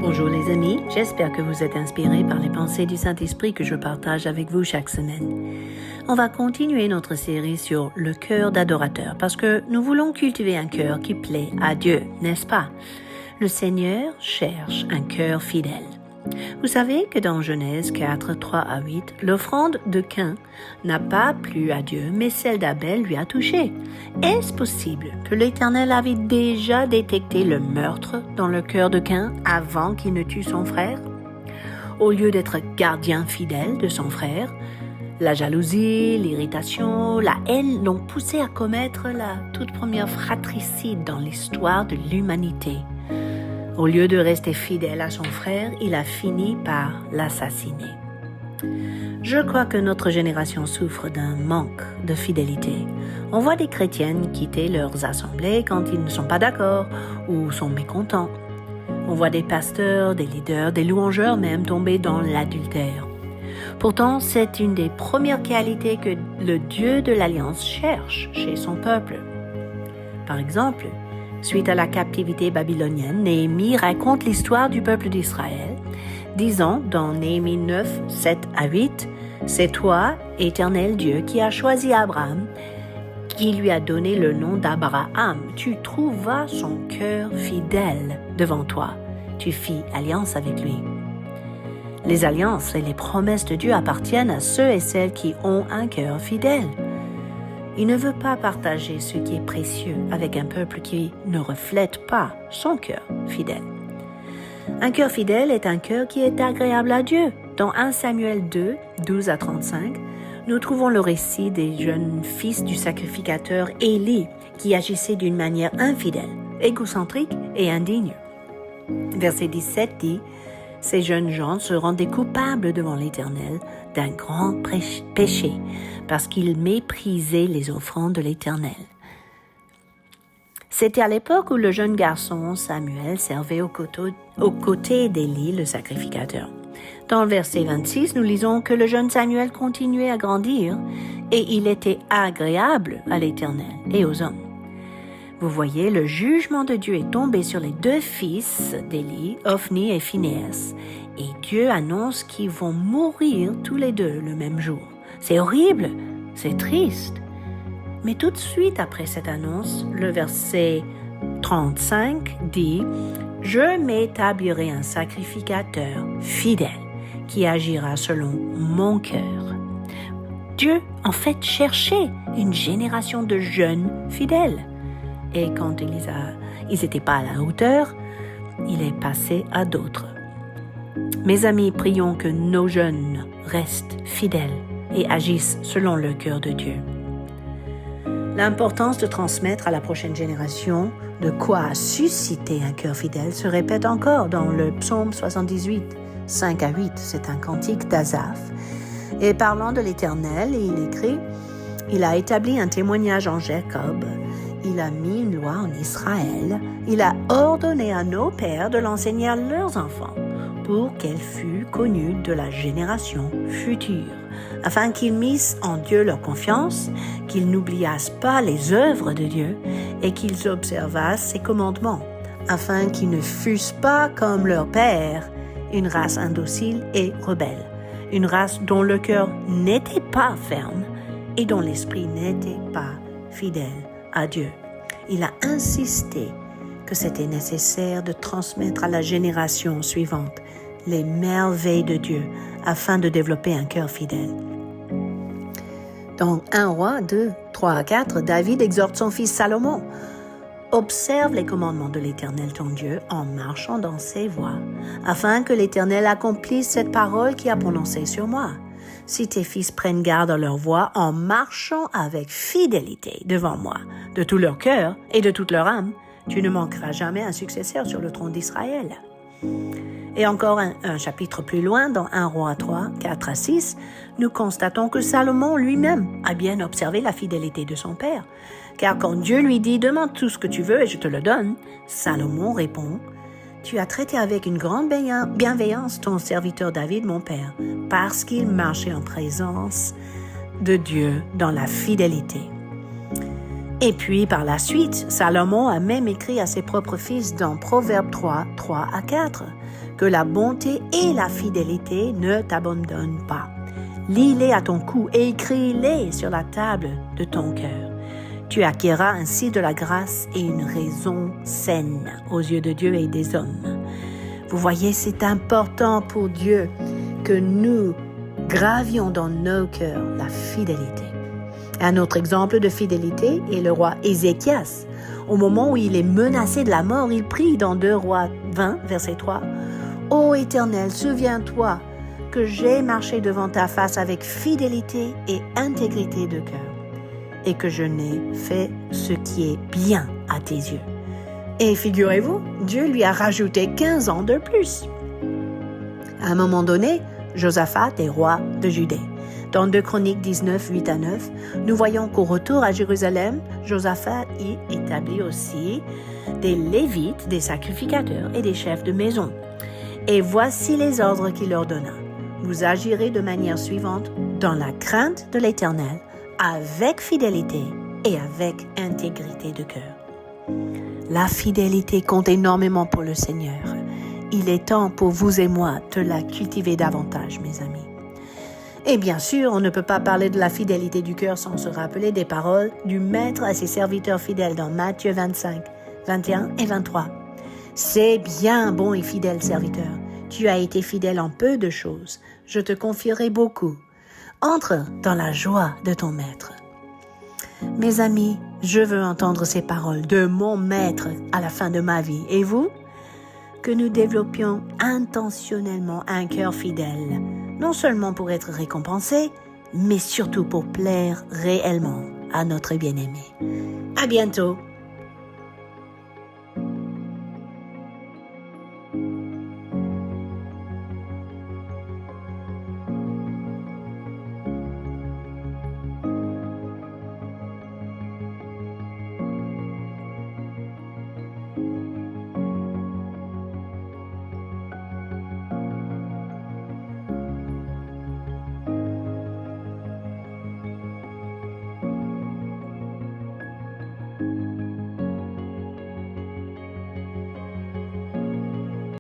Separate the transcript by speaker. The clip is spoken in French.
Speaker 1: Bonjour les amis, j'espère que vous êtes inspirés par les pensées du Saint-Esprit que je partage avec vous chaque semaine. On va continuer notre série sur le cœur d'adorateur parce que nous voulons cultiver un cœur qui plaît à Dieu, n'est-ce pas? Le Seigneur cherche un cœur fidèle. Vous savez que dans Genèse 4, 3 à 8, l'offrande de Caïn n'a pas plu à Dieu, mais celle d'Abel lui a touché. Est-ce possible que l'Éternel avait déjà détecté le meurtre dans le cœur de Caïn avant qu'il ne tue son frère? Au lieu d'être gardien fidèle de son frère, la jalousie, l'irritation, la haine l'ont poussé à commettre la toute première fratricide dans l'histoire de l'humanité. Au lieu de rester fidèle à son frère, il a fini par l'assassiner. Je crois que notre génération souffre d'un manque de fidélité. On voit des chrétiennes quitter leurs assemblées quand ils ne sont pas d'accord ou sont mécontents. On voit des pasteurs, des leaders, des louangeurs même tomber dans l'adultère. Pourtant, c'est une des premières qualités que le Dieu de l'Alliance cherche chez son peuple. Par exemple, suite à la captivité babylonienne, Néhémie raconte l'histoire du peuple d'Israël, disant dans Néhémie 9, 7 à 8, « C'est toi, Éternel Dieu, qui as choisi Abraham, qui lui a donné le nom d'Abraham. Tu trouvas son cœur fidèle devant toi. Tu fis alliance avec lui. » Les alliances et les promesses de Dieu appartiennent à ceux et celles qui ont un cœur fidèle. Il ne veut pas partager ce qui est précieux avec un peuple qui ne reflète pas son cœur fidèle. Un cœur fidèle est un cœur qui est agréable à Dieu. Dans 1 Samuel 2, 12 à 35, nous trouvons le récit des jeunes fils du sacrificateur Élie qui agissaient d'une manière infidèle, égocentrique et indigne. Verset 17 dit « Ces jeunes gens se rendaient coupables devant l'Éternel d'un grand péché, parce qu'ils méprisaient les offrandes de l'Éternel. » C'était à l'époque où le jeune garçon Samuel servait aux côtés d'Élie, le sacrificateur. Dans le verset 26, nous lisons que le jeune Samuel continuait à grandir et il était agréable à l'Éternel et aux hommes. Vous voyez, le jugement de Dieu est tombé sur les deux fils d'Élie, Ophni et Phinehas, et Dieu annonce qu'ils vont mourir tous les deux le même jour. C'est horrible, c'est triste. Mais tout de suite après cette annonce, le verset 35 dit « Je m'établirai un sacrificateur fidèle qui agira selon mon cœur. » Dieu, en fait, cherchait une génération de jeunes fidèles. Et quand ils n'étaient pas à la hauteur, il est passé à d'autres. Mes amis, prions que nos jeunes restent fidèles et agissent selon le cœur de Dieu. L'importance de transmettre à la prochaine génération de quoi susciter un cœur fidèle se répète encore dans le psaume 78, 5 à 8. C'est un cantique d'Asaph. Et parlant de l'Éternel, il écrit « Il a établi un témoignage en Jacob. Il a mis une loi en Israël. Il a ordonné à nos pères de l'enseigner à leurs enfants pour qu'elle fût connue de la génération future, afin qu'ils missent en Dieu leur confiance, qu'ils n'oubliassent pas les œuvres de Dieu et qu'ils observassent ses commandements, afin qu'ils ne fussent pas comme leur père, une race indocile et rebelle, une race dont le cœur n'était pas ferme et dont l'esprit n'était pas fidèle à Dieu. » Il a insisté que c'était nécessaire de transmettre à la génération suivante les merveilles de Dieu afin de développer un cœur fidèle. Dans 1 Roi 2, 3 à 4, David exhorte son fils Salomon. « Observe les commandements de l'Éternel ton Dieu en marchant dans ses voies, afin que l'Éternel accomplisse cette parole qu'il a prononcée sur moi. Si tes fils prennent garde à leur voie en marchant avec fidélité devant moi, de tout leur cœur et de toute leur âme, tu ne manqueras jamais un successeur sur le trône d'Israël. » Et encore un chapitre plus loin, dans 1 Roi 3, 4 à 6, nous constatons que Salomon lui-même a bien observé la fidélité de son père. Car quand Dieu lui dit « Demande tout ce que tu veux et je te le donne », Salomon répond « Tu as traité avec une grande bienveillance ton serviteur David, mon père, parce qu'il marchait en présence de Dieu dans la fidélité. » Et puis, par la suite, Salomon a même écrit à ses propres fils dans Proverbe 3, 3 à 4, que la bonté et la fidélité ne t'abandonnent pas. Lis-les à ton cou et écris-les sur la table de ton cœur. Tu acquerras ainsi de la grâce et une raison saine aux yeux de Dieu et des hommes. Vous voyez, c'est important pour Dieu que nous gravions dans nos cœurs la fidélité. Un autre exemple de fidélité est le roi Ézéchias. Au moment où il est menacé de la mort, il prie dans 2 Rois 20, verset 3. « Ô Éternel, souviens-toi que j'ai marché devant ta face avec fidélité et intégrité de cœur, et que je n'ai fait ce qui est bien à tes yeux. » Et figurez-vous, Dieu lui a rajouté 15 ans de plus. À un moment donné, Josaphat est roi de Judée. Dans 2 Chroniques 19, 8 à 9, nous voyons qu'au retour à Jérusalem, Josaphat y établit aussi des Lévites, des sacrificateurs et des chefs de maison. Et voici les ordres qu'il leur donna. Vous agirez de manière suivante, dans la crainte de l'Éternel, avec fidélité et avec intégrité de cœur. La fidélité compte énormément pour le Seigneur. Il est temps pour vous et moi de la cultiver davantage, mes amis. Et bien sûr, on ne peut pas parler de la fidélité du cœur sans se rappeler des paroles du Maître à ses serviteurs fidèles dans Matthieu 25, 21 et 23. « C'est bien, bon et fidèle serviteur. Tu as été fidèle en peu de choses. Je te confierai beaucoup. Entre dans la joie de ton Maître. » Mes amis, je veux entendre ces paroles de mon Maître à la fin de ma vie. Et vous? Que nous développions intentionnellement un cœur fidèle, non seulement pour être récompensés, mais surtout pour plaire réellement à notre bien-aimé. À bientôt!